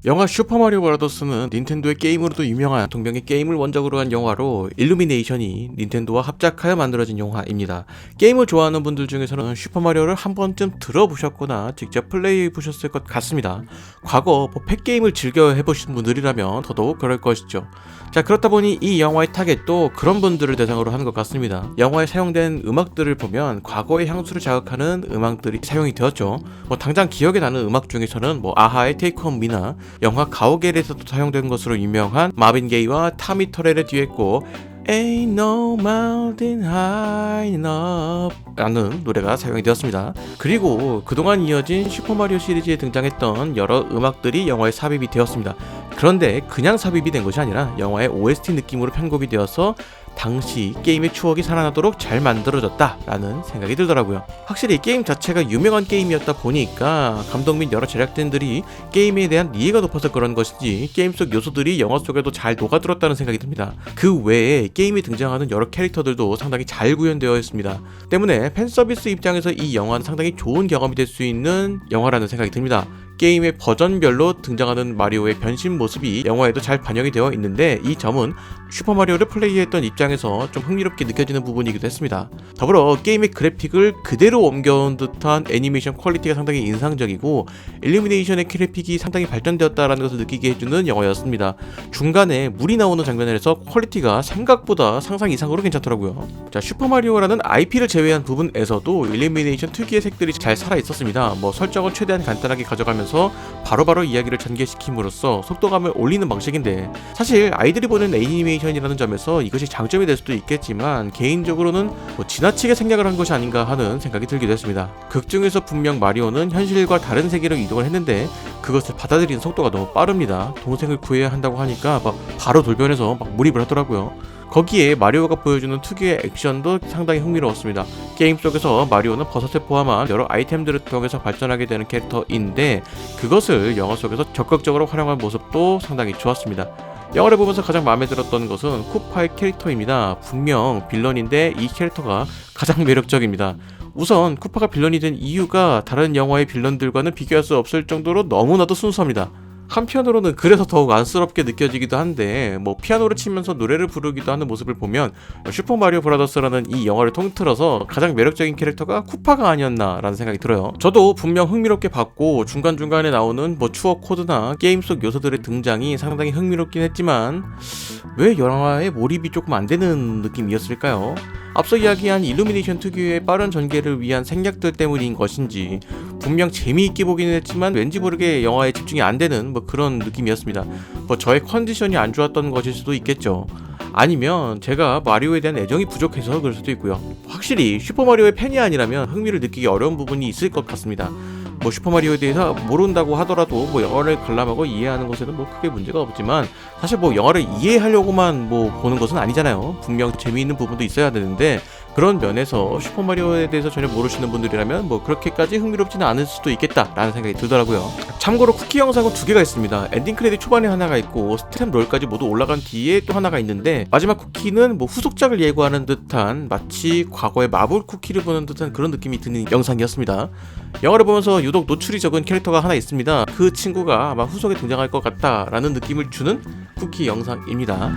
영화 슈퍼마리오 브라더스는 닌텐도의 게임으로도 유명한 동명의 게임을 원작으로 한 영화로 일루미네이션이 닌텐도와 합작하여 만들어진 영화입니다. 게임을 좋아하는 분들 중에서는 슈퍼마리오를 한 번쯤 들어보셨거나 직접 플레이해보셨을 것 같습니다. 과거 팩게임을 즐겨 해보신 분들이라면 더더욱 그럴 것이죠. 자, 그렇다 보니 이 영화의 타겟도 그런 분들을 대상으로 하는 것 같습니다. 영화에 사용된 음악들을 보면 과거의 향수를 자극하는 음악들이 사용이 되었죠. 당장 기억에 나는 음악 중에서는 아하의 Take On Me나 영화 가오갤에서도 사용된 것으로 유명한 마빈 게이와 타미 터렐의 듀엣곡 Ain't No Mountain High Enough 라는 노래가 사용이 되었습니다. 그리고 그동안 이어진 슈퍼마리오 시리즈에 등장했던 여러 음악들이 영화에 삽입이 되었습니다. 그런데 그냥 삽입이 된 것이 아니라 영화의 OST 느낌으로 편곡이 되어서 당시 게임의 추억이 살아나도록 잘 만들어졌다라는 생각이 들더라고요. 확실히 게임 자체가 유명한 게임이었다 보니까 감독 및 여러 제작진들이 게임에 대한 이해가 높아서 그런 것인지 게임 속 요소들이 영화 속에도 잘 녹아들었다는 생각이 듭니다. 그 외에 게임에 등장하는 여러 캐릭터들도 상당히 잘 구현되어 있습니다. 때문에 팬서비스 입장에서 이 영화는 상당히 좋은 경험이 될 수 있는 영화라는 생각이 듭니다. 게임의 버전별로 등장하는 마리오의 변신 모습이 영화에도 잘 반영이 되어 있는데 이 점은 슈퍼마리오를 플레이했던 입장에서 좀 흥미롭게 느껴지는 부분이기도 했습니다. 더불어 게임의 그래픽을 그대로 옮겨온 듯한 애니메이션 퀄리티가 상당히 인상적이고 일루미네이션의 그래픽이 상당히 발전되었다는 것을 느끼게 해주는 영화였습니다. 중간에 물이 나오는 장면에서 퀄리티가 생각보다 상상 이상으로 괜찮더라고요. 자, 슈퍼마리오라는 IP를 제외한 부분에서도 일루미네이션 특유의 색들이 잘 살아있었습니다. 설정을 최대한 간단하게 가져가면서 바로바로 이야기를 전개시킴으로써 속도감을 올리는 방식인데 사실 아이들이 보는 애니메이션이라는 점에서 이것이 장점이 될 수도 있겠지만 개인적으로는 지나치게 생략을 한 것이 아닌가 하는 생각이 들기도 했습니다. 극 중에서 분명 마리오는 현실과 다른 세계로 이동을 했는데 그것을 받아들이는 속도가 너무 빠릅니다. 동생을 구해야 한다고 하니까 바로 돌변해서 몰입을 하더라고요. 거기에 마리오가 보여주는 특유의 액션도 상당히 흥미로웠습니다. 게임 속에서 마리오는 버섯을 포함한 여러 아이템들을 통해서 발전하게 되는 캐릭터인데 그것을 영화 속에서 적극적으로 활용한 모습도 상당히 좋았습니다. 영화를 보면서 가장 마음에 들었던 것은 쿠파의 캐릭터입니다. 분명 빌런인데 이 캐릭터가 가장 매력적입니다. 우선 쿠파가 빌런이 된 이유가 다른 영화의 빌런들과는 비교할 수 없을 정도로 너무나도 순수합니다. 한편으로는 그래서 더욱 안쓰럽게 느껴지기도 한데 피아노를 치면서 노래를 부르기도 하는 모습을 보면 슈퍼마리오 브라더스라는 이 영화를 통틀어서 가장 매력적인 캐릭터가 쿠파가 아니었나 라는 생각이 들어요. 저도 분명 흥미롭게 봤고 중간중간에 나오는 추억 코드나 게임 속 요소들의 등장이 상당히 흥미롭긴 했지만 왜 영화에 몰입이 조금 안 되는 느낌이었을까요? 앞서 이야기한 일루미네이션 특유의 빠른 전개를 위한 생략들 때문인 것인지 분명 재미있게 보기는 했지만 왠지 모르게 영화에 집중이 안 되는 그런 느낌이었습니다. 저의 컨디션이 안 좋았던 것일 수도 있겠죠. 아니면 제가 마리오에 대한 애정이 부족해서 그럴 수도 있고요. 확실히 슈퍼마리오의 팬이 아니라면 흥미를 느끼기 어려운 부분이 있을 것 같습니다. 슈퍼마리오에 대해서 모른다고 하더라도 영화를 관람하고 이해하는 것에는 크게 문제가 없지만 사실 영화를 이해하려고만 보는 것은 아니잖아요. 분명 재미있는 부분도 있어야 되는데 그런 면에서 슈퍼마리오에 대해서 전혀 모르시는 분들이라면 그렇게까지 흥미롭지는 않을 수도 있겠다라는 생각이 들더라고요. 참고로 쿠키 영상은 2개가 있습니다. 엔딩 크레딧 초반에 하나가 있고 스탬 롤까지 모두 올라간 뒤에 또 하나가 있는데 마지막 쿠키는 후속작을 예고하는 듯한 마치 과거의 마블 쿠키를 보는 듯한 그런 느낌이 드는 영상이었습니다. 영화를 보면서 유독 노출이 적은 캐릭터가 하나 있습니다. 그 친구가 아마 후속에 등장할 것 같다라는 느낌을 주는 쿠키 영상입니다.